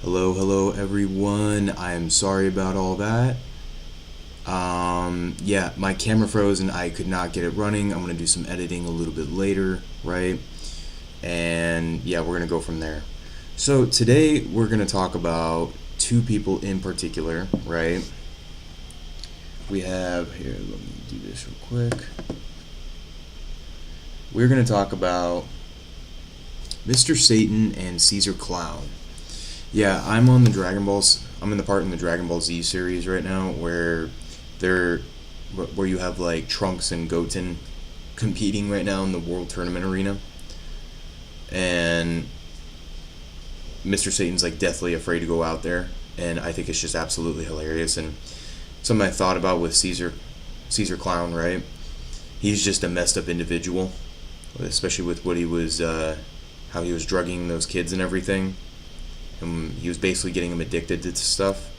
Hello everyone. I am sorry about all that. Yeah, my camera froze and I could not get it running. I'm gonna do some editing a little bit later, right? And yeah, we're gonna go from there. So today we're gonna talk about two people in particular, right? We have here, let me do this real quick. We're gonna talk about Mr. Satan and Caesar Clown. Yeah, I'm in the part in the Dragon Ball Z series right now where you have like Trunks and Goten competing right now in the World Tournament arena, and Mr. Satan's like deathly afraid to go out there, and I think it's just absolutely hilarious. And something I thought about with Caesar Clown, right? He's just a messed up individual, especially with what he was, how he was drugging those kids and everything. He was basically getting them addicted to stuff,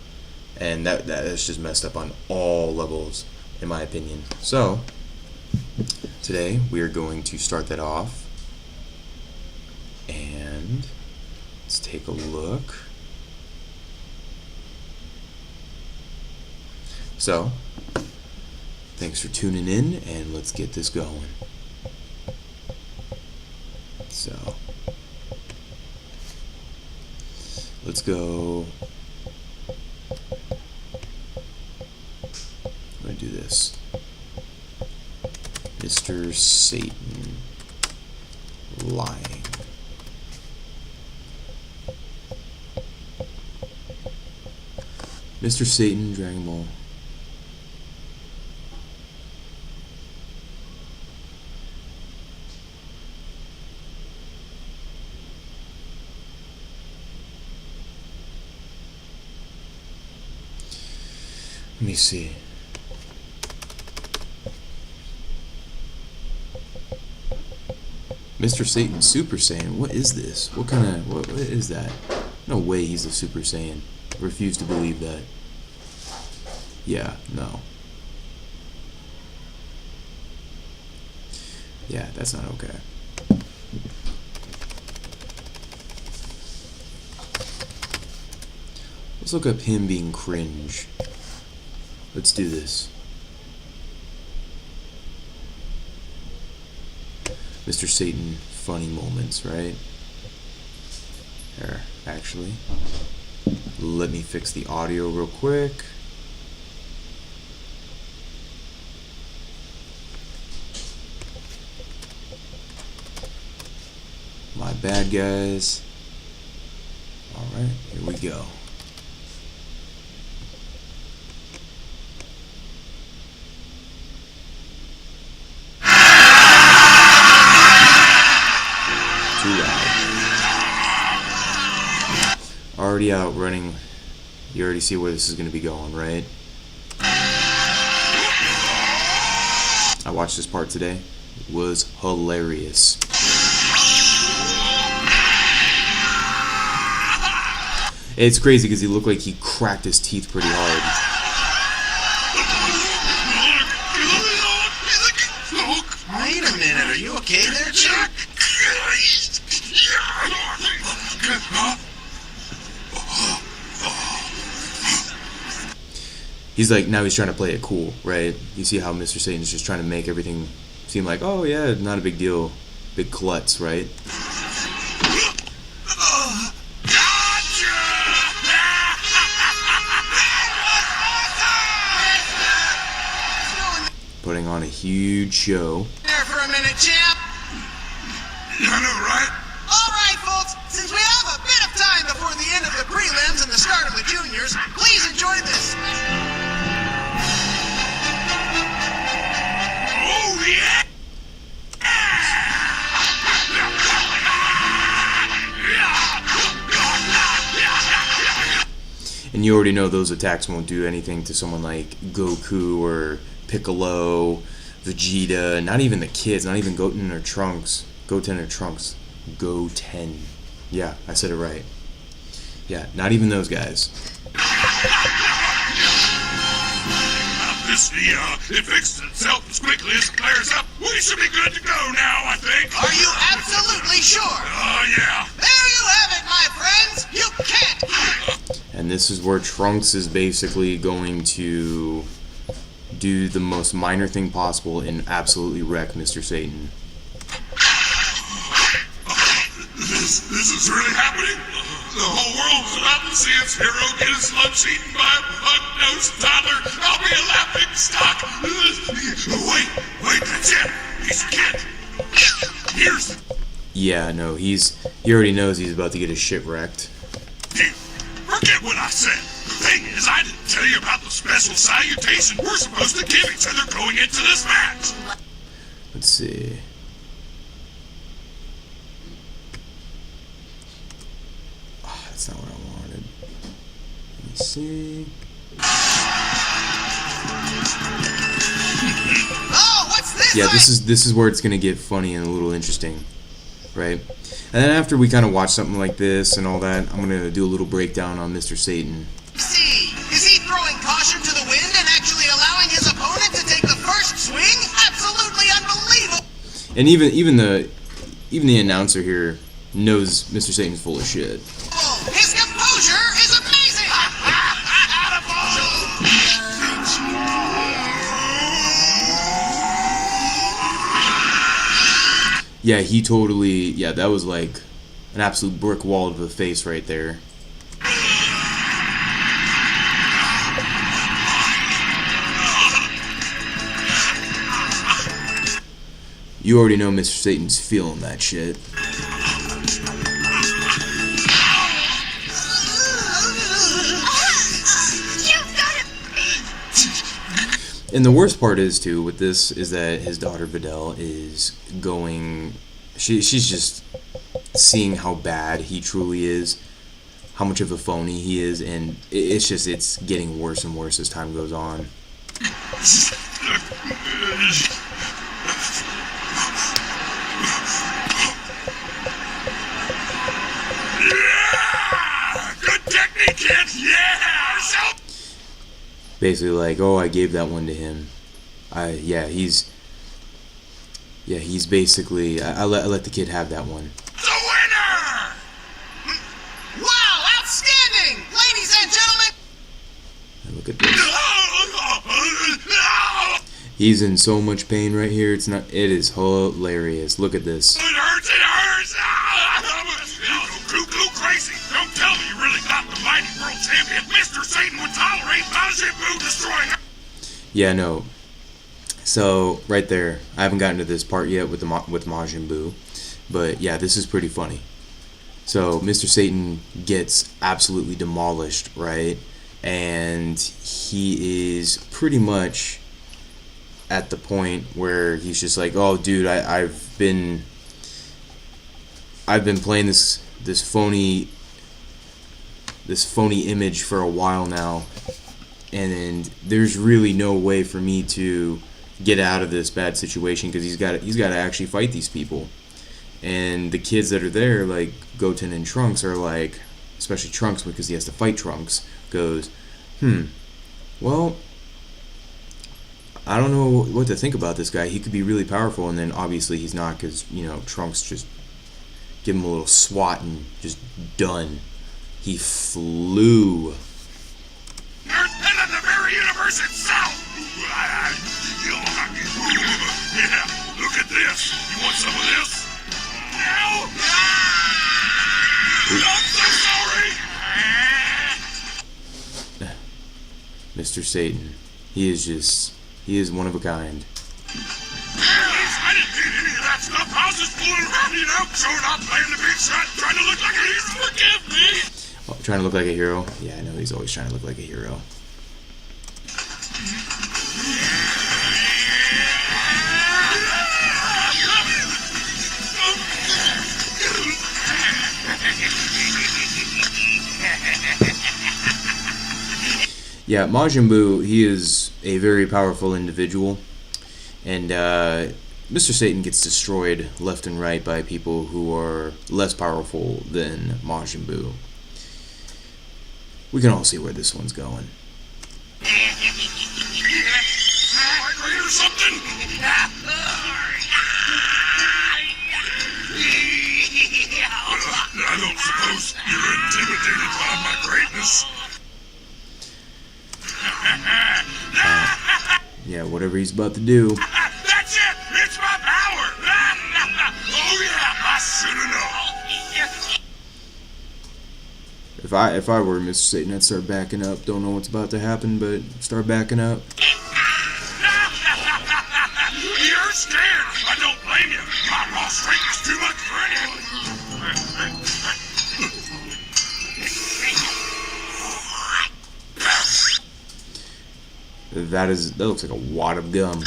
and that is just messed up on all levels, in my opinion. So today we are going to start that off, and let's take a look. So thanks for tuning in, and let's get this going. So let's go. I'm going to do this. Mr. Satan lying. Mr. Satan, Dragon Ball. Let me see. Mr. Satan Super Saiyan. What is this? What is that? No way he's a Super Saiyan. I refuse to believe that. Yeah, no. Yeah, that's not okay. Let's look up him being cringe. Let's do this. Mr. Satan, funny moments, right? Here, actually. Let me fix the audio real quick. My bad, guys. Alright, here we go. Already out running. You already see where this is going to be going, right? I watched this part today. It was hilarious. It's crazy because he looked like he cracked his teeth pretty hard. Wait a minute, are you okay there, Chuck? He's like, now he's trying to play it cool, right? You see how Mr. Satan's just trying to make everything seem like, oh yeah, not a big deal. Big klutz, right? Putting on a huge show. There for a minute, champ. I know, right? All right, folks. Since we have a bit of time before the end of the prelims and the start of the juniors, please enjoy this. Oh, yeah! And you already know those attacks won't do anything to someone like Goku or Piccolo, Vegeta, not even the kids, not even Goten or Trunks. Goten. Yeah, I said it right. Yeah, not even those guys. This, it fixes itself as quickly as it clears up. We should be good to go now, I think. Are you absolutely sure? Oh, yeah. There you have it, my friends. You can't this is where Trunks is basically going to do the most minor thing possible and absolutely wreck Mr. Satan. This is really happening? The whole world's about to see its hero get his lunch eaten by a pug-nosed toddler. I'll be a laughing stock. Wait, that's it. He's a kid. Here's... Yeah, no, he already knows he's about to get his shit wrecked. Hey, forget what I said. The thing is, I didn't tell you about the special salutation we're supposed to give each other going into this match. Let's see. Oh, that's not what I wanted. Let me see. Oh, what's this? Yeah, this is where it's gonna get funny and a little interesting, right? And then after we kind of watch something like this and all that, I'm gonna do a little breakdown on Mr. Satan. See, is he throwing caution to the wind and actually allowing his opponent to take the first swing? Absolutely unbelievable! And even the announcer here knows Mr. Satan's full of shit. His composure is amazing! Yeah, he totally, yeah, that was like an absolute brick wall of the face right there. You already know Mr. Satan's feeling that shit. And the worst part is too with this is that his daughter Videl is going. She's just seeing how bad he truly is, how much of a phony he is, and it's getting worse and worse as time goes on. Yeah! Good technique, kid! Yeah! Basically like, oh, I gave that one to him. He's basically, I let the kid have that one. The winner! Wow, outstanding! Ladies and gentlemen! Look at this. He's in so much pain right here. It is hilarious. Look at this. It hurts! Go crazy! Don't tell me you really thought the mighty world champion Mr. Satan would tolerate Majin Buu destroying her! Yeah, no. So right there, I haven't gotten to this part yet with Majin Buu, but yeah, this is pretty funny. So Mr. Satan gets absolutely demolished, right? And he is pretty much at the point where he's just like, oh, dude, I've been playing this phony image for a while now, and there's really no way for me to get out of this bad situation because he's got to actually fight these people. And the kids that are there, like Goten and Trunks, are like, especially Trunks because he has to fight Trunks, goes, well, I don't know what to think about this guy. He could be really powerful, and then obviously he's not because, Trunks just give him a little swat and just done. He flew. And in the very universe itself! Yeah, look at this. You want some of this? No! I'm so sorry! Mr. Satan. He is one of a kind. I didn't need any of that stuff. I was just fooling around, showing off, playing the big shot, trying to look like a hero. Forgive me! Oh, trying to look like a hero? Yeah, I know he's always trying to look like a hero. Yeah, Majin Buu, he is a very powerful individual, and Mr. Satan gets destroyed left and right by people who are less powerful than Majin Buu. We can all see where this one's going. I hear something? I don't suppose you're intimidated by my greatness? Yeah, whatever he's about to do. That's it! It's my power! Oh yeah, I should've known. If I were Mr. Satan, I'd start backing up. Don't know what's about to happen, but start backing up. You're scared! I don't blame you! My raw strength is too much for anyone! That looks like a wad of gum.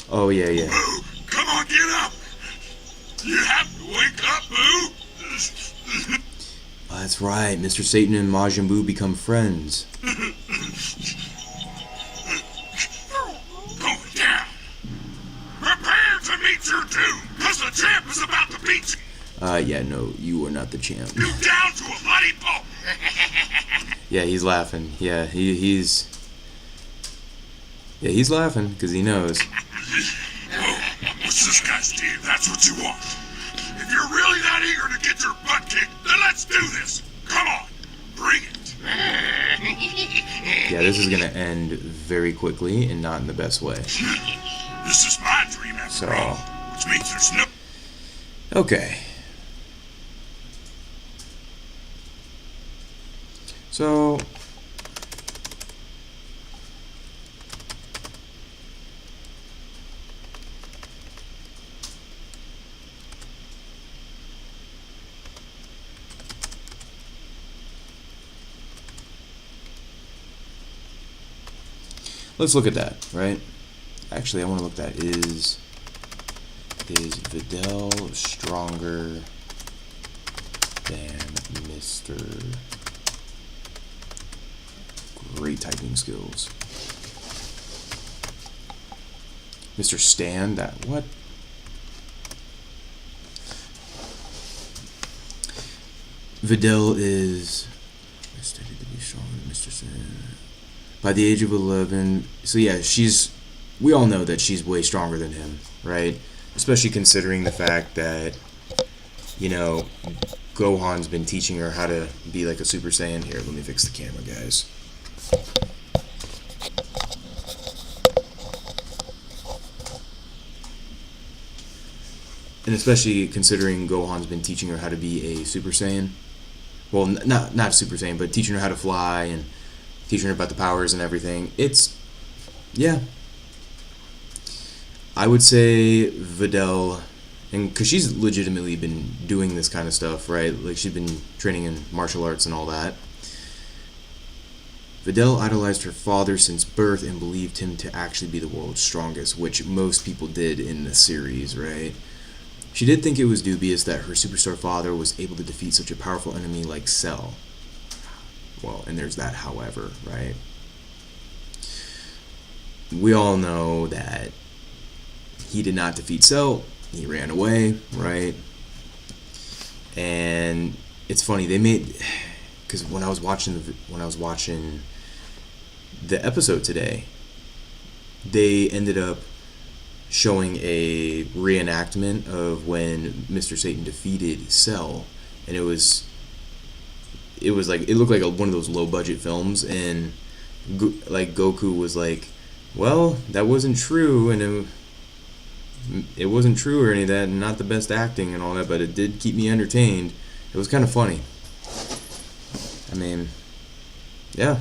Oh yeah, yeah. Boo! Come on, get up! You have to wake up, Boo! Oh, that's right. Mr. Satan and Majin Buu become friends. Going down! Prepare to meet your doom, cause the champ is about to beat you! Yeah, no, you are not the champ. You down to a bloody pulp! Yeah, he's laughing. Yeah, he's laughing because he knows. Oh, what's this guy's deal? That's what you want. If you're really that eager to get your butt kicked, then let's do this. Come on, bring it. Yeah, this is gonna end very quickly and not in the best way. This is my dream after all, which means there's no... Okay. So let's look at that, right? Actually, I want to look at that. Is Videl stronger than Mr. Great typing skills? Mr. Stan, that what? Videl is studied to be stronger than Mr. Stan. By the age of 11, so yeah, we all know that she's way stronger than him, right? Especially considering the fact that, you know, Gohan's been teaching her how to be like a Super Saiyan. Here, let me fix the camera, guys. And especially considering Gohan's been teaching her how to be a Super Saiyan. Well, not Super Saiyan, but teaching her how to fly and teaching her about the powers and everything. Yeah. I would say Videl, and because she's legitimately been doing this kind of stuff, right? Like, she's been training in martial arts and all that. Videl idolized her father since birth and believed him to actually be the world's strongest, which most people did in the series, right? She did think it was dubious that her superstar father was able to defeat such a powerful enemy like Cell. Well, and there's that however, right? We all know that he did not defeat Cell. He ran away, right? And it's funny, they made, because when I was watching the episode today, they ended up showing a reenactment of when Mr. Satan defeated Cell, and it looked like one of those low budget films, and like Goku was like, well, that wasn't true, and it wasn't true or any of that, and not the best acting and all that, but it did keep me entertained. It was kind of funny. I mean, yeah.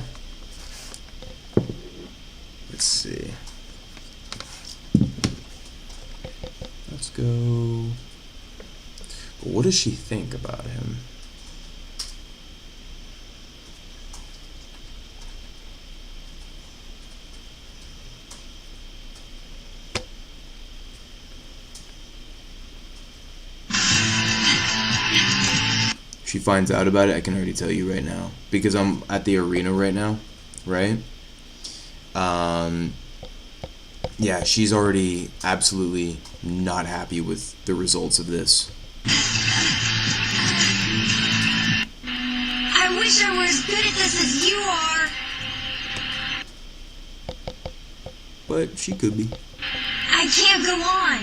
Let's see. Let's go. But what does she think about him? She finds out about it, I can already tell you right now, because I'm at the arena right now, right? Yeah, she's already absolutely not happy with the results of this. I wish I were as good at this as you are. But she could be. I can't go on.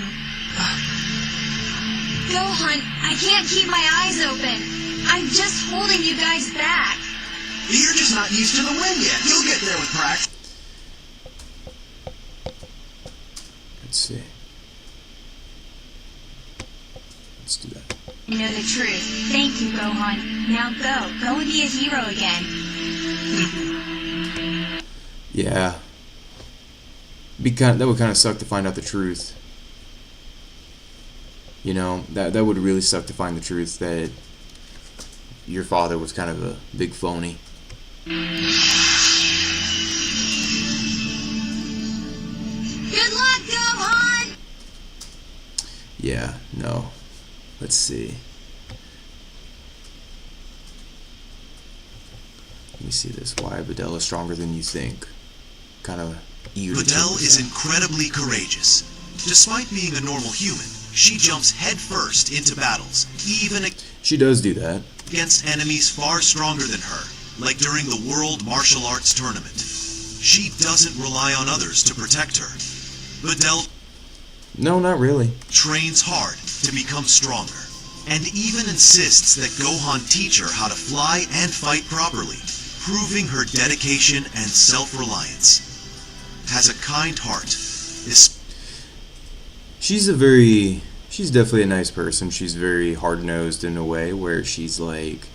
Gohan, I can't keep my eyes open. I'm just holding you guys back. You're just not used to the wind yet. You'll get there with practice. Let's see. Let's do that. You know the truth. Thank you, Gohan. Now go. Go and be a hero again. Yeah. That would kind of suck to find out the truth. You know, that would really suck to find the truth that your father was kind of a big phony. Good luck, Gohan! Yeah, no. Let's see. Let me see this. Why Videl is stronger than you think. Kind of eager to Videl is incredibly courageous. Despite being a normal human, she jumps headfirst into battles, even She does do that. against enemies far stronger than her, like during the World Martial Arts Tournament. She doesn't rely on others to protect her. Videl No, not really. trains hard to become stronger, and even insists that Gohan teach her how to fly and fight properly, proving her dedication and self-reliance. Has a kind heart. She's definitely a nice person. She's very hard-nosed in a way where she's like,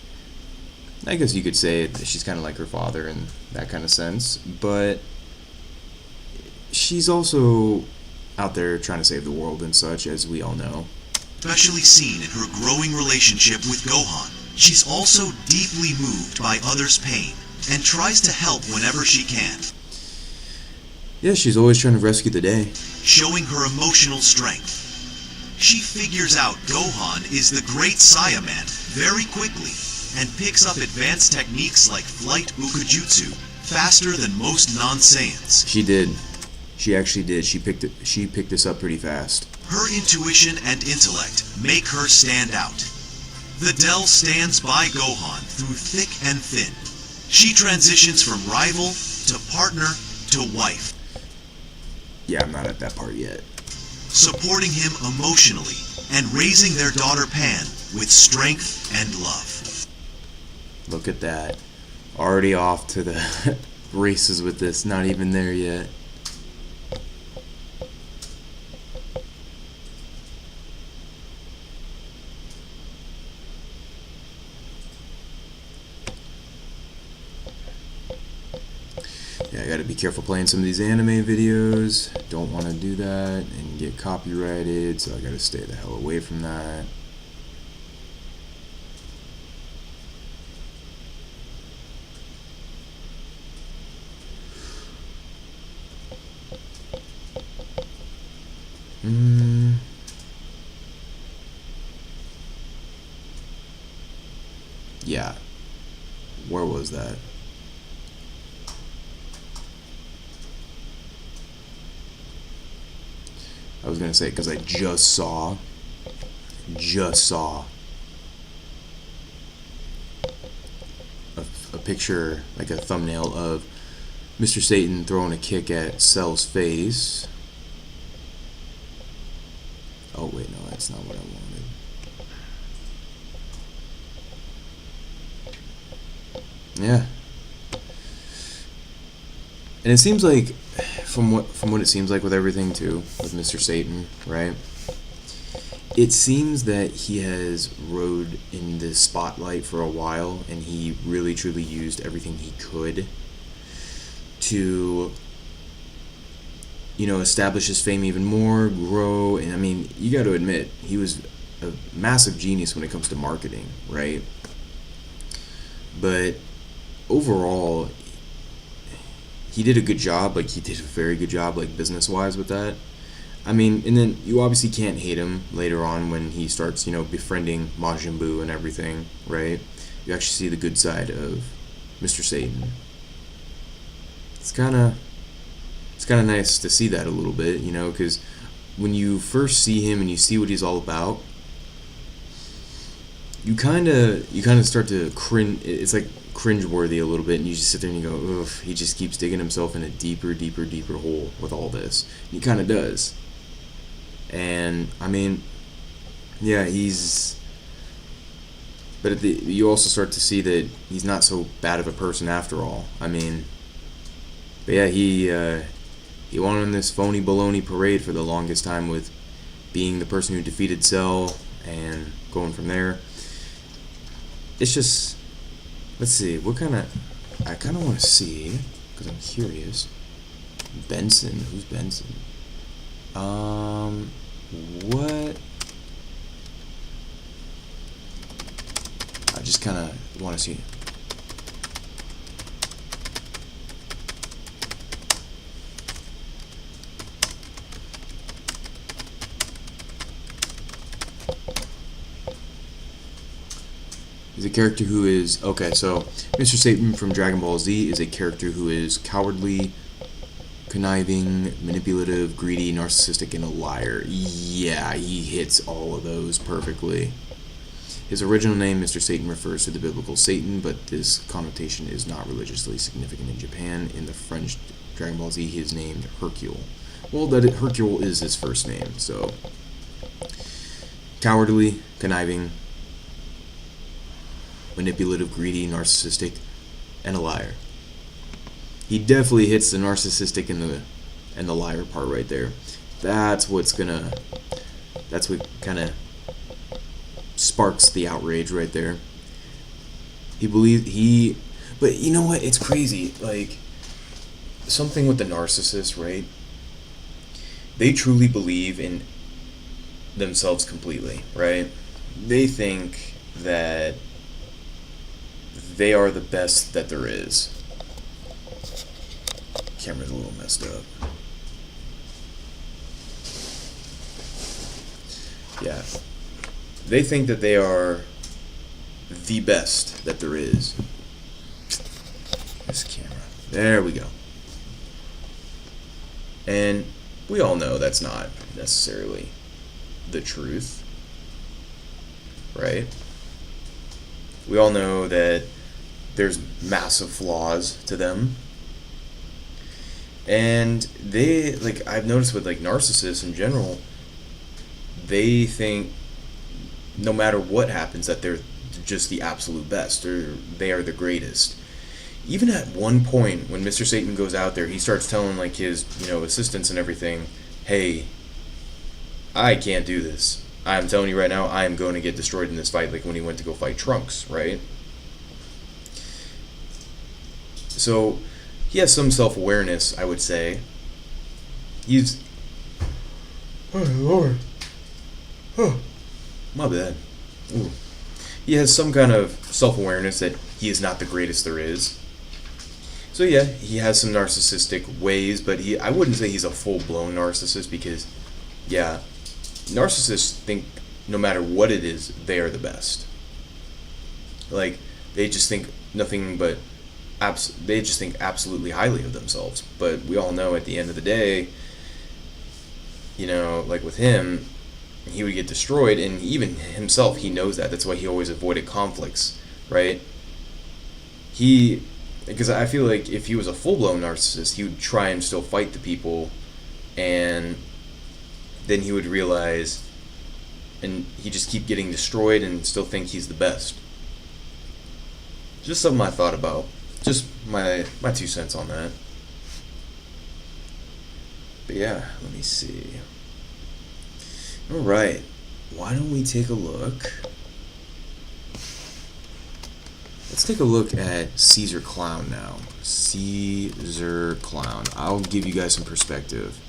I guess you could say that she's kind of like her father in that kind of sense, but she's also out there trying to save the world and such, as we all know. Especially seen in her growing relationship with Gohan. She's also deeply moved by others' pain and tries to help whenever she can, Yeah, she's always trying to rescue the day. showing her emotional strength. She figures out Gohan is the great Saiyaman very quickly and picks up advanced techniques like flight ukajutsu faster than most non-Saiyans. She did. She actually did. She picked this up pretty fast. Her intuition and intellect make her stand out. Videl stands by Gohan through thick and thin. She transitions from rival to partner to wife, Yeah, I'm not at that part yet. supporting him emotionally and raising their daughter Pan with strength and love. Look at that. Already off to the races with this. Not even there yet. Yeah, I gotta be careful playing some of these anime videos. Don't want to do that and get copyrighted, so I gotta stay the hell away from that. Yeah. Where was that? I was gonna say, because I just saw a picture, like a thumbnail of Mr. Satan throwing a kick at Cell's face. Oh wait, no, that's not what I wanted. Yeah. And it seems like, from what it seems like with everything too, with Mr. Satan, right? It seems that he has rode in the spotlight for a while, and he really truly used everything he could to, establish his fame even more, grow. And I mean, you got to admit, he was a massive genius when it comes to marketing, right? But overall, he did a good job. Like, he did a very good job, like, business-wise with that. I mean, and then you obviously can't hate him later on when he starts, befriending Majin Buu and everything, right? You actually see the good side of Mr. Satan. It's kind of nice to see that a little bit, because when you first see him and you see what he's all about, you kind of start to cringe. It's like cringe-worthy a little bit, and you just sit there and you go, ugh, he just keeps digging himself in a deeper hole with all this. And he kind of does. And I mean, Yeah, he's. But you also start to see that he's not so bad of a person after all. I mean, but yeah, he went on this phony baloney parade for the longest time with being the person who defeated Cell and going from there. It's just, let's see, I kind of want to see, because I'm curious. Benson, who's Benson? What? I just kind of want to see. He's a character who is okay. So Mr. Satan from Dragon Ball Z is a character who is cowardly, conniving, manipulative, greedy, narcissistic, and a liar. Yeah, he hits all of those perfectly. His original name, Mr. Satan, refers to the biblical Satan, but this connotation is not religiously significant in Japan. In the French Dragon Ball Z, he is named Hercule. Well, Hercule is his first name, so. Cowardly, conniving, manipulative, greedy, narcissistic, and a liar. He definitely hits the narcissistic and the liar part right there. That's what kind of sparks the outrage right there. But you know what? It's crazy. Like, something with the narcissist, right? They truly believe in themselves completely, right? They think that they are the best that there is. Camera's a little messed up. Yeah. They think that they are the best that there is. This camera. There we go. And we all know that's not necessarily the truth. Right? We all know that there's massive flaws to them. And they, like, I've noticed with, like, narcissists in general, they think no matter what happens that they're just the absolute best, or they are the greatest. Even at one point when Mr. Satan goes out there, he starts telling, like, his, assistants and everything, hey, I can't do this. I'm telling you right now, I am going to get destroyed in this fight, like when he went to go fight Trunks, right? So he has some self-awareness, I would say. He's... Oh, Lord. Oh, my bad. Ooh. He has some kind of self-awareness that he is not the greatest there is. So yeah, he has some narcissistic ways, but I wouldn't say he's a full-blown narcissist because, yeah, narcissists think no matter what it is, they are the best. Like, they just think nothing but... they just think absolutely highly of themselves. But we all know at the end of the day, like with him, he would get destroyed, and even himself, he knows that. That's why he always avoided conflicts, right? Because I feel like if he was a full-blown narcissist, he would try and still fight the people, and then he would realize, and he'd just keep getting destroyed and still think he's the best. Just something I thought about. Just my 2 cents on that. But yeah, let me see. Alright, why don't we take a look? Let's take a look at Caesar Clown now. Caesar Clown. I'll give you guys some perspective.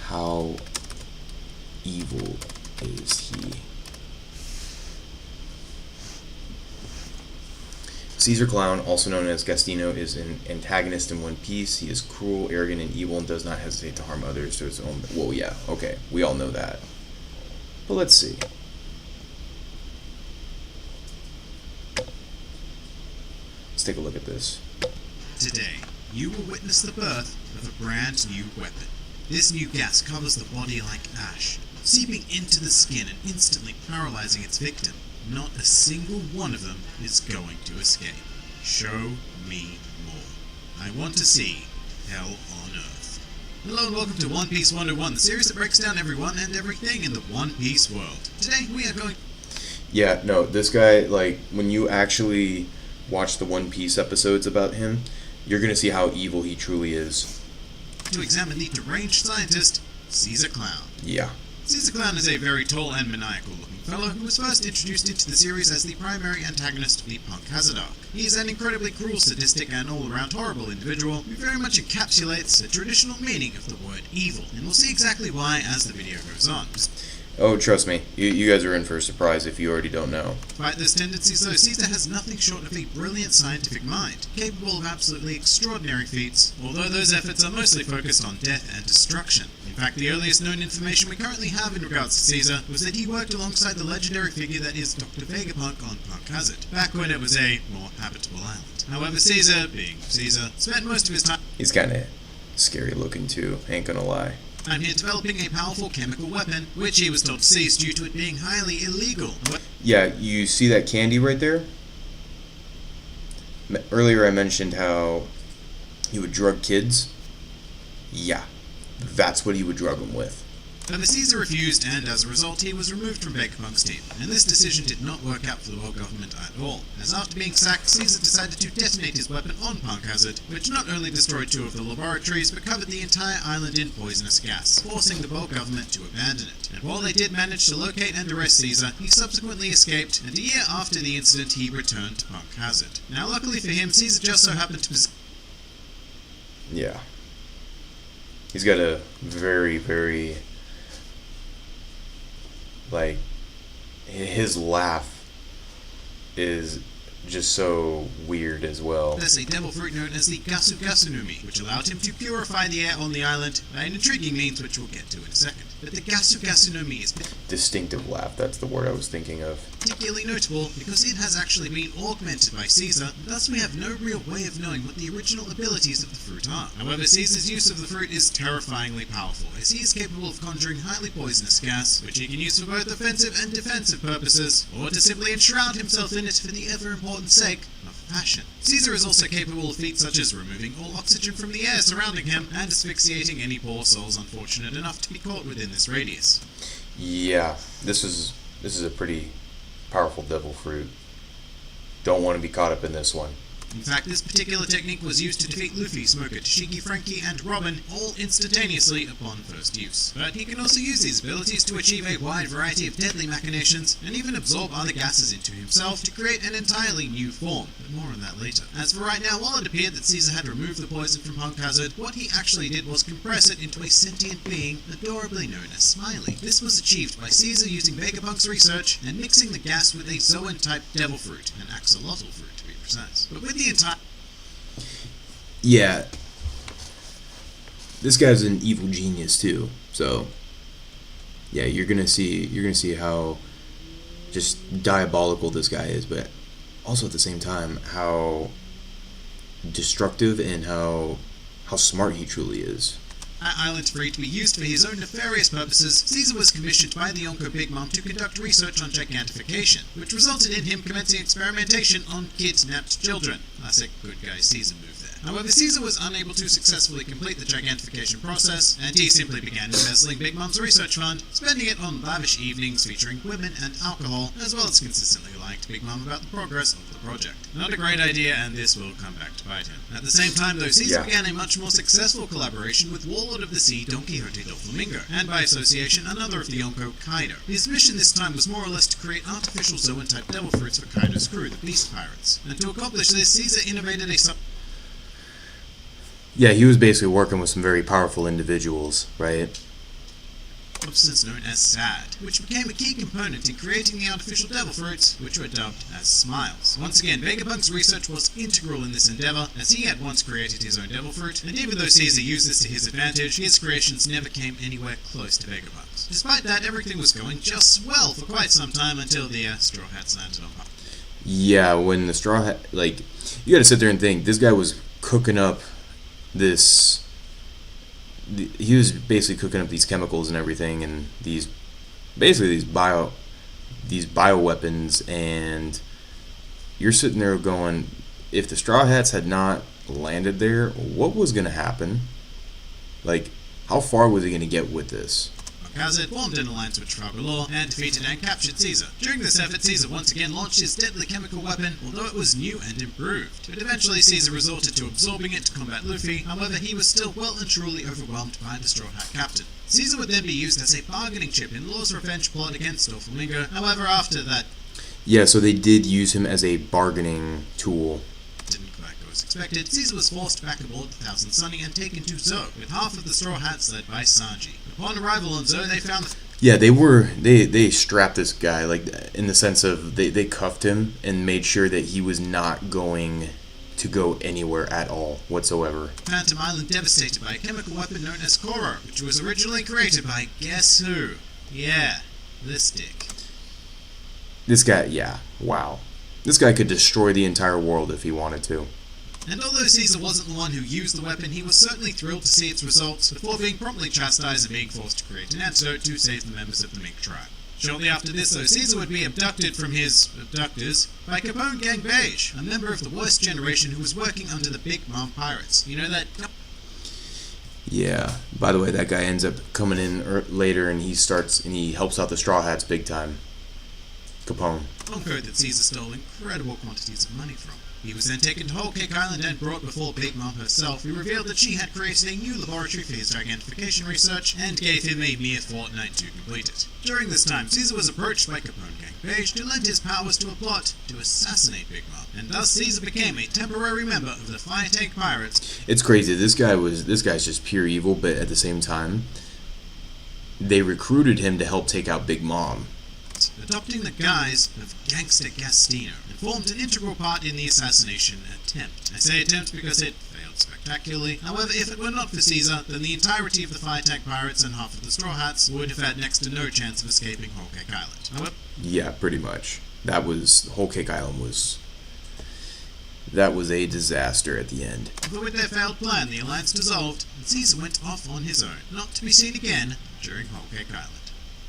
How evil is he? Caesar Clown, also known as Gastino, is an antagonist in One Piece. He is cruel, arrogant, and evil, and does not hesitate to harm others to his own... Well, yeah, okay, we all know that. But let's see. Let's take a look at this. Today, you will witness the birth of a brand new weapon. This new gas covers the body like ash, seeping into the skin and instantly paralyzing its victim. Not a single one of them is going to escape. Show me more. I want to see hell on earth. Hello and welcome to One Piece 101, the series that breaks down everyone and everything in the One Piece world. Today we are going... Yeah, no, this guy, like, when you actually watch the One Piece episodes about him, you're going to see how evil he truly is. ...to examine the deranged scientist, Caesar Clown. Yeah. Caesar Clown is a very tall and maniacal-looking fellow who was first introduced into the series as the primary antagonist of the Punk Hazard arc. He is an incredibly cruel, sadistic, and all-around horrible individual who very much encapsulates the traditional meaning of the word evil, and we'll see exactly why as the video goes on. Oh, trust me, you guys are in for a surprise if you already don't know. Despite this tendency, though, Caesar has nothing short of a brilliant scientific mind, capable of absolutely extraordinary feats, although those efforts are mostly focused on death and destruction. In fact, the earliest known information we currently have in regards to Caesar was that he worked alongside the legendary figure that is Dr. Vegapunk on Punk Hazard, back when it was a more habitable island. However, Caesar, being Caesar, spent most of his time... He's kinda scary looking too, ain't gonna lie. ...time here developing a powerful chemical weapon, which he was told to cease due to it being highly illegal. Yeah, you see that candy right there? Earlier I mentioned how he would drug kids. Yeah, that's what he would drug them with. However, Caesar refused, and as a result, he was removed from Vegapunk's team, and this decision did not work out for the world government at all, as after being sacked, Caesar decided to detonate his weapon on Punk Hazard, which not only destroyed 2 of the laboratories, but covered the entire island in poisonous gas, forcing the world government to abandon it. And while they did manage to locate and arrest Caesar, he subsequently escaped, and a year after the incident, he returned to Punk Hazard. Now, luckily for him, Caesar just so happened to possess... Yeah. He's got a very, very... like, his laugh is just so weird as well. There's a devil fruit known as the Gasu Gasunumi, which allowed him to purify the air on the island by an intriguing means which we'll get to in a second. But the Gasu Gasunumi is Distinctive laugh, that's the word I was thinking of. particularly notable because it has actually been augmented by Caesar, and thus we have no real way of knowing what the original abilities of the fruit are. However, Caesar's use of the fruit is terrifyingly powerful, as he is capable of conjuring highly poisonous gas, which he can use for both offensive and defensive purposes, or to simply enshroud himself in it for the ever-important sake of fashion. Caesar is also capable of feats such as removing all oxygen from the air surrounding him and asphyxiating any poor souls unfortunate enough to be caught within this radius. Yeah, this is a pretty powerful devil fruit. Don't want to be caught up in this one. In fact, this particular technique was used to defeat Luffy, Smoker, Tashigi, Frankie, and Robin, all instantaneously upon first use. But he can also use these abilities to achieve a wide variety of deadly machinations, and even absorb other gases into himself to create an entirely new form, but more on that later. As for right now, while it appeared that Caesar had removed the poison from Punk Hazard, what he actually did was compress it into a sentient being, adorably known as Smiley. This was achieved by Caesar using Vegapunk's research, and mixing the gas with a Zoan-type devil fruit, an axolotl fruit. But with the entire... Yeah. This guy's an evil genius too. So yeah, you're gonna see how just diabolical this guy is, but also at the same time how destructive and how smart he truly is. Island free to be used for his own nefarious purposes, Caesar was commissioned by the Yonko Big Mom to conduct research on gigantification, which resulted in him commencing experimentation on kidnapped children. Classic good guy Caesar move there. However, Caesar was unable to successfully complete the gigantification process, and he simply began embezzling Big Mom's research fund, spending it on lavish evenings featuring women and alcohol, as well as consistently lying to Big Mom about the progress of the project. Not a great idea, and this will come back to bite him. At the same time, though, Caesar began a much more successful collaboration with Warlord of the Sea, Don Quixote del Flamingo, and by association, another of the Yonko, Kaido. His mission this time was more or less to create artificial Zoan-type devil fruits for Kaido's crew, the Beast Pirates. And to accomplish this, Caesar innovated a Yeah, he was basically working with some very powerful individuals, right? substance known as SAD, which became a key component in creating the artificial devil fruits, which were dubbed as Smiles. Once again, Vegapunk's research was integral in this endeavor, as he had once created his own devil fruit, and even though Caesar used this to his advantage, his creations never came anywhere close to Vegapunk's. Despite that, everything was going just swell for quite some time until the Straw Hats landed on Punk. Yeah, when the Straw Hat, like, you gotta sit there and think, this guy was cooking up this, he was basically cooking up these chemicals and everything, and these bioweapons, and you're sitting there going, if the Straw Hats had not landed there, what was gonna happen? Like, how far was he going to get with this? Hazard formed an alliance with tribal law and defeated and captured Caesar. During this effort, Caesar once again launched his deadly chemical weapon, although it was new and improved. But eventually, Caesar resorted to absorbing it to combat Luffy. However, he was still well and truly overwhelmed by the Straw Hat captain. Caesar would then be used as a bargaining chip in Law's revenge plot against Doflamingo. However, after that, Yeah, so they did use him as a bargaining tool. didn't quite go as expected, Caesar was forced back aboard the Thousand Sunny and taken to Zo, with half of the Straw Hats led by Sanji. Upon arrival on Zo, they found Yeah, they strapped this guy, like, in the sense of they cuffed him and made sure that he was not going to go anywhere at all whatsoever. Phantom Island devastated by a chemical weapon known as Koro, which was originally created by guess who? Yeah, this dick. This guy, yeah, wow. This guy could destroy the entire world if he wanted to. And although Caesar wasn't the one who used the weapon, he was certainly thrilled to see its results, before being promptly chastised and being forced to create an antidote to save the members of the Mink tribe. Shortly after this, though, Caesar would be abducted from his abductors by Capone Gang Beige, a member of the worst generation who was working under the Big Mom pirates. You know that? Yeah, by the way, that guy ends up coming in later and he helps out the Straw Hats big time. Capone. Code that Caesar stole incredible quantities of money from. He was then taken to Whole Cake Island and brought before Big Mom herself, who revealed that she had created a new laboratory for his gigantification research and gave him a mere fortnight to complete it. During this time, Caesar was approached by Capone Gang Beige to lend his powers to a plot to assassinate Big Mom, and thus Caesar became a temporary member of the Fire Tank Pirates. It's crazy. This guy's just pure evil, but at the same time, they recruited him to help take out Big Mom, adopting the guise of Gangster Gastino, and formed an integral part in the assassination attempt. I say attempt because it failed spectacularly. However, if it were not for Caesar, then the entirety of the Fire Tank Pirates and half of the Straw Hats would have had next to no chance of escaping Whole Cake Island. However, yeah, pretty much. Whole Cake Island was a disaster at the end. but with their failed plan, the alliance dissolved, and Caesar went off on his own, not to be seen again during Whole Cake Island.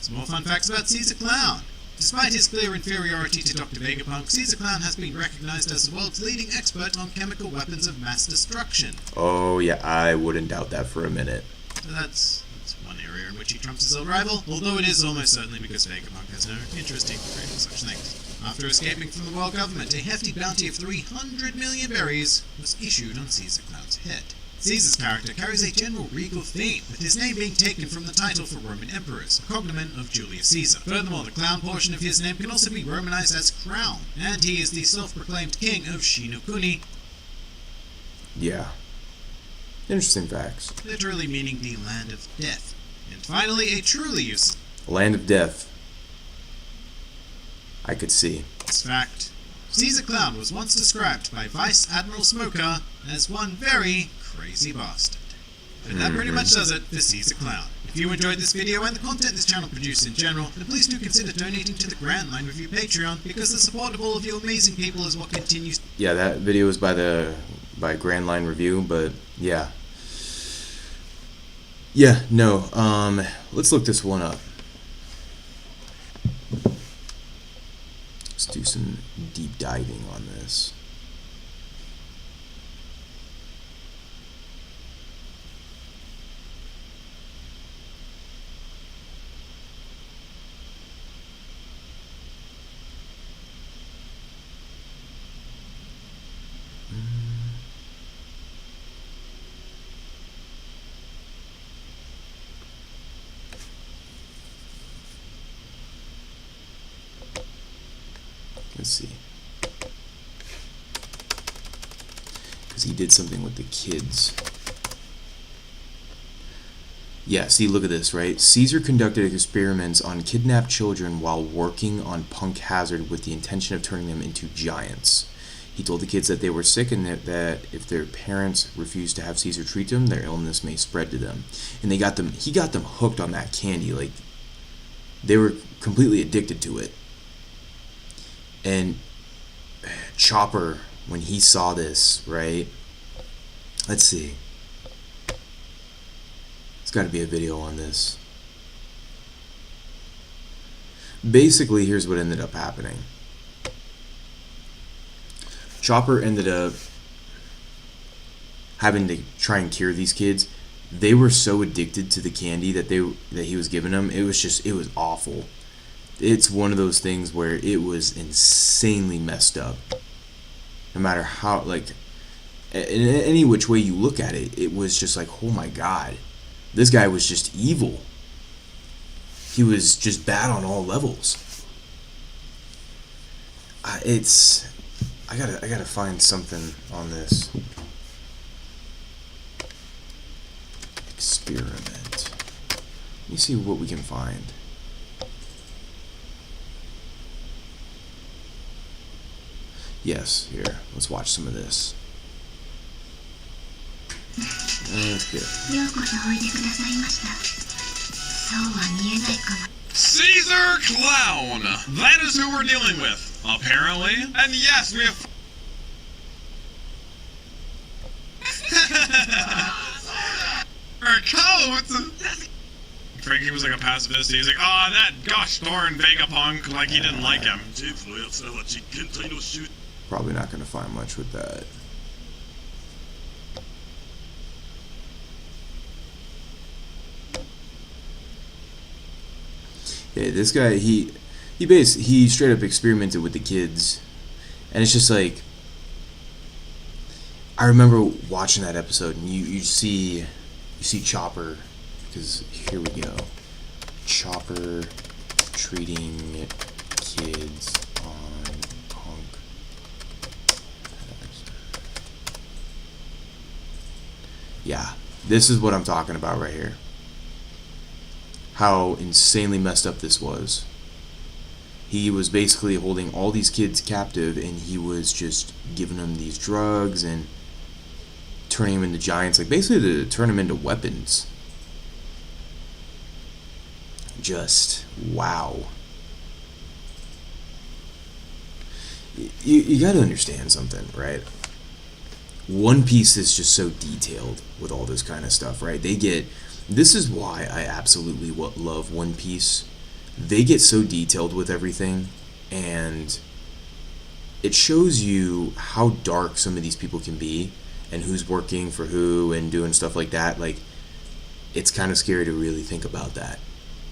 Some more fun facts about Caesar Clown. Despite his clear inferiority to Dr. Vegapunk, Caesar Clown has been recognized as the world's leading expert on chemical weapons of mass destruction. Oh yeah, I wouldn't doubt that for a minute. So that's one area in which he trumps his old rival, although it is almost certainly because Vegapunk has no interest in creating such things. After escaping from the world government, a hefty bounty of 300 million berries was issued on Caesar Clown's head. Caesar's character carries a general regal theme, with his name being taken from the title for Roman emperors, a cognomen of Julius Caesar. Furthermore, the clown portion of his name can also be romanized as Crown, and he is the self-proclaimed king of Shinokuni, Yeah. Interesting facts. literally meaning the land of death. And finally, a truly useless Land of Death. I could see. fact. Caesar Clown was once described by Vice Admiral Smoker as one very crazy bastard. And that pretty much does it for Caesar Clown. If you enjoyed this video and the content this channel produces in general, then please do consider donating to the Grand Line Review Patreon, because the support of all of you amazing people is what continues. Yeah, that video was by Grand Line Review, but yeah. Yeah, no. Let's look this one up. Let's do some deep diving on this. Let's see. Because he did something with the kids. Yeah, see, look at this, right? Caesar conducted experiments on kidnapped children while working on Punk Hazard with the intention of turning them into giants. He told the kids that they were sick and that if their parents refused to have Caesar treat them, their illness may spread to them. And he got them hooked on that candy. Like, they were completely addicted to it. And Chopper, when he saw this, right? Let's see. There's got to be a video on this. Basically, here's what ended up happening. Chopper ended up having to try and cure these kids. they were so addicted to the candy that he was giving them. It was awful. It's one of those things where it was insanely messed up. No matter how, like, in any which way you look at it, it was just like, oh my god, this guy was just evil. He was just bad on all levels. I gotta find something on this. Experiment. Let me see what we can find. Yes, here. Let's watch some of this. Okay. Caesar Clown! That is who we're dealing with, apparently. And yes, we have... Our coat! Frankie was like a pacifist. He's like, oh, that gosh darn Vegapunk, like he didn't like him. Probably not gonna find much with that. Yeah, this guy, he straight up experimented with the kids, and it's just like, I remember watching that episode, and you see Chopper, because here we go, Chopper treating kids on Punk. Yeah, this is what I'm talking about right here. How insanely messed up this was. He was basically holding all these kids captive, and he was just giving them these drugs and turning them into giants, like basically to turn them into weapons. Just wow. You got to understand something, right? One Piece is just so detailed with all this kind of stuff, right? This is why I absolutely love One Piece. They get so detailed with everything, and it shows you how dark some of these people can be, and who's working for who, and doing stuff like that. Like, it's kind of scary to really think about that.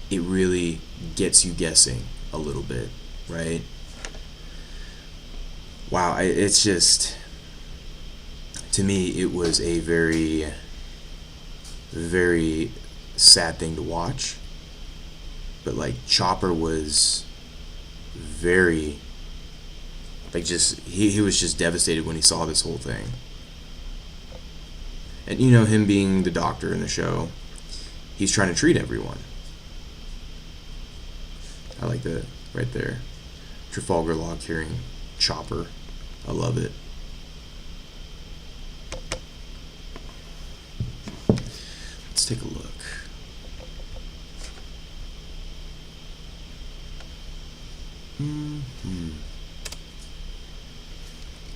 It really gets you guessing a little bit, right? Wow, it's just, to me, it was a very, very sad thing to watch. But like, Chopper was very, like, just he was just devastated when he saw this whole thing. And you know, him being the doctor in the show, he's trying to treat everyone. I like that right there. Trafalgar Law hearing Chopper. I love it. Let's take a look.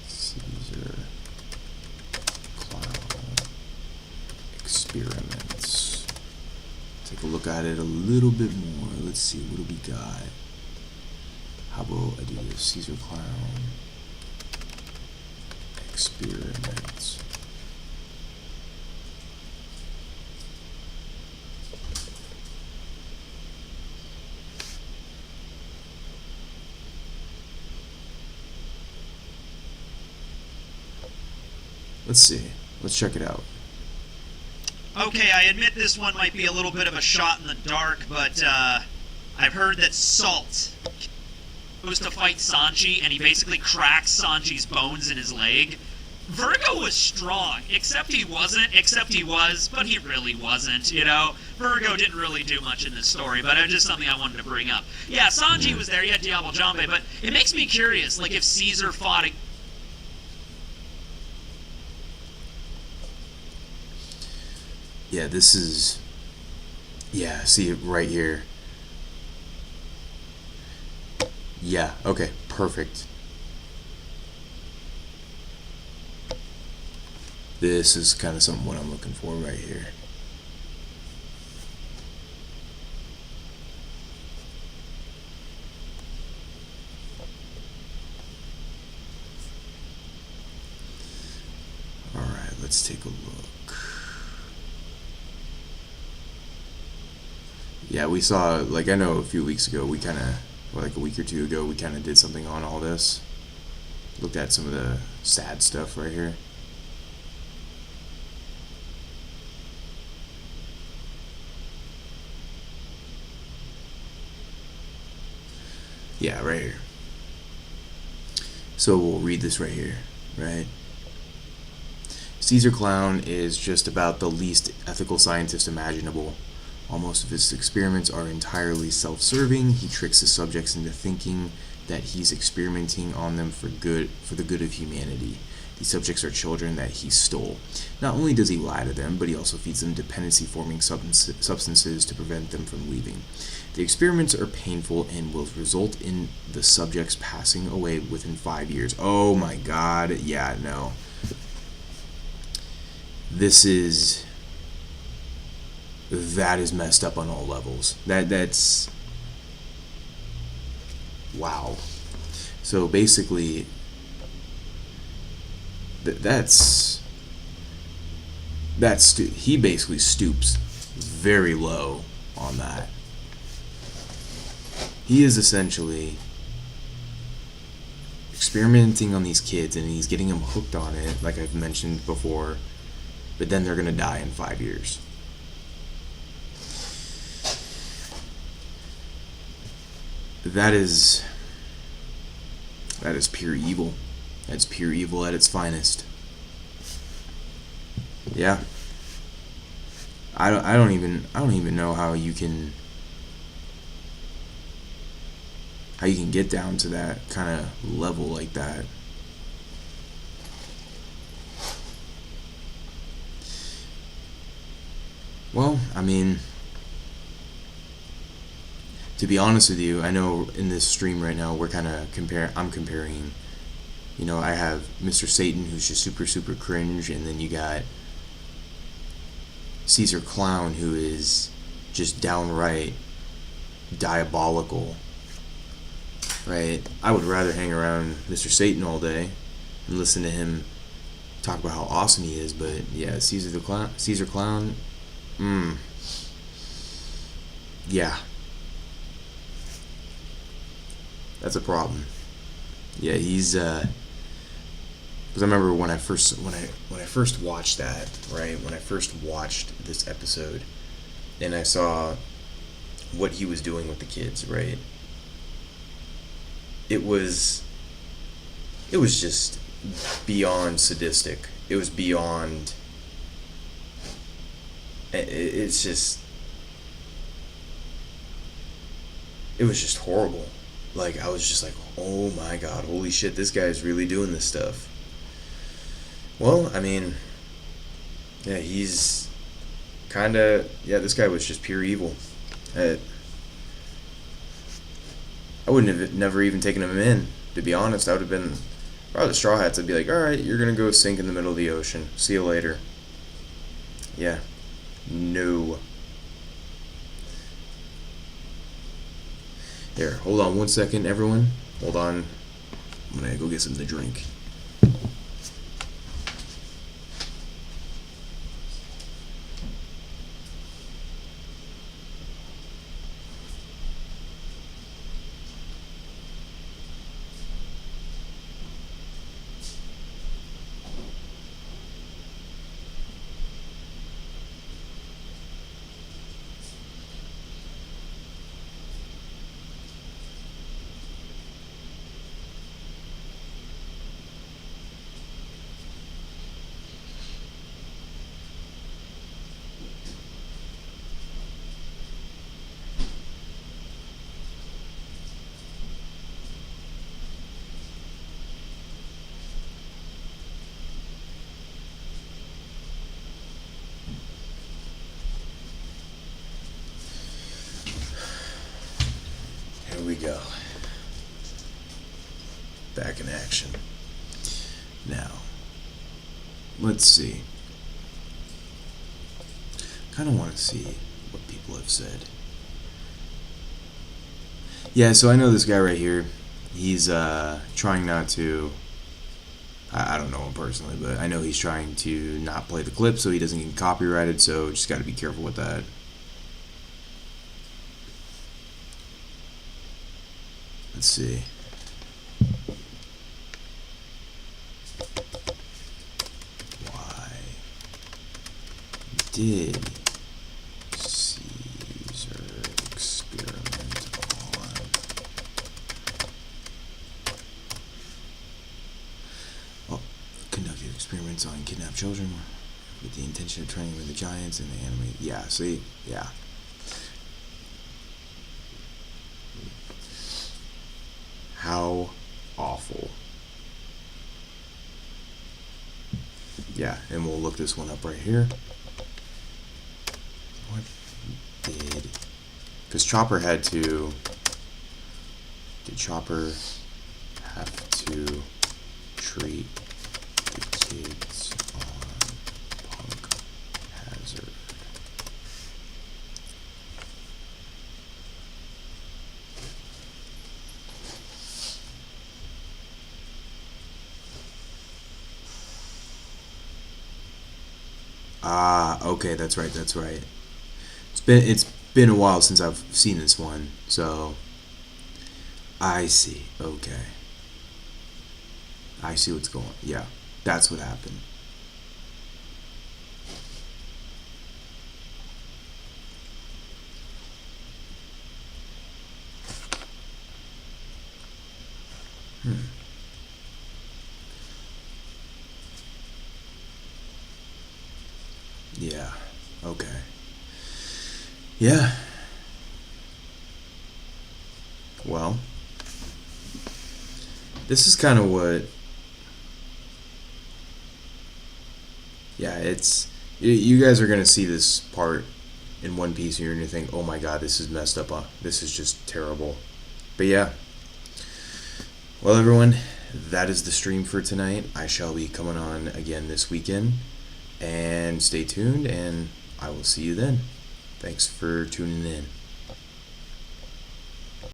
Caesar Clown experiments. Take a look at it a little bit more. Let's see, what do we got? How about I do this? Caesar Clown experiments. Let's see. Let's check it out. Okay, I admit this one might be a little bit of a shot in the dark, but I've heard that Salt goes to fight Sanji, and he basically cracks Sanji's bones in his leg. Virgo was strong, except he was, but he really wasn't, you know? Virgo didn't really do much in this story, but it's just something I wanted to bring up. Yeah, Sanji was there, he had Diablo Jambe, but it makes me curious, like, if Caesar fought... Yeah, this is... Yeah, see it right here. Yeah, okay, perfect. This is kind of something what I'm looking for right here. Alright, let's take a look. Yeah, we saw, like, I know a few weeks ago, we kind of, or like a week or two ago, we kind of did something on all this. Looked at some of the sad stuff right here. Yeah, right here. So we'll read this right here, right? Caesar Clown is just about the least ethical scientist imaginable. While most of his experiments are entirely self-serving, he tricks his subjects into thinking that he's experimenting on them for the good of humanity. These subjects are children that he stole. Not only does he lie to them, but he also feeds them dependency-forming substances to prevent them from leaving. The experiments are painful and will result in the subjects passing away within 5 years. Oh my god, yeah, no. That is messed up on all levels. That's wow. So basically, he basically stoops very low on that. He is essentially experimenting on these kids, and he's getting them hooked on it, like I've mentioned before, but then they're gonna die in 5 years. That is pure evil. That's pure evil at its finest. Yeah. I don't even know how you can get down to that kind of level like that. Well, I mean, to be honest with you, I know in this stream right now I'm comparing, I have Mr. Satan, who's just super, super cringe, and then you got Caesar Clown, who is just downright diabolical, right? I would rather hang around Mr. Satan all day and listen to him talk about how awesome he is, but yeah, Caesar Clown, yeah. That's a problem. Yeah, he's because I remember when I first watched that, right? When I first watched this episode, and I saw what he was doing with the kids, right? It was just beyond sadistic. It was beyond. It's just. It was just horrible. Like, I was just like, oh my god, holy shit, this guy's really doing this stuff. Well, I mean, yeah, he's this guy was just pure evil. I wouldn't have never even taken him in, to be honest. I would have been, probably the Straw Hats, I'd be like, alright, you're gonna go sink in the middle of the ocean. See you later. Yeah. No. Here, hold on 1 second, everyone. Hold on. I'm gonna go get something to drink. Here we go. Back in action. Now, let's see. Kind of want to see what people have said. Yeah, so I know this guy right here. He's trying not to. I don't know him personally, but I know he's trying to not play the clip so he doesn't get copyrighted. So just got to be careful with that. Let's see. Why did Caesar experiment on conducted experiments on kidnapped children with the intention of training with the giants and the anime? Yeah, see? Yeah. How awful. Yeah, and we'll look this one up right here. What did... Because Chopper had to... Did Chopper have to treat the kids on Punk Hazard? Ah, okay, that's right. It's been a while since I've seen this one, so I see. Okay. I see what's going on. Yeah, that's what happened. Yeah. Okay. Yeah. Well, this is kind of what... Yeah, it's... You guys are going to see this part in One Piece and you're going to think, oh my god, this is messed up. This is just terrible. But yeah. Well, everyone, that is the stream for tonight. I shall be coming on again this weekend. And stay tuned, and I will see you then. Thanks for tuning in.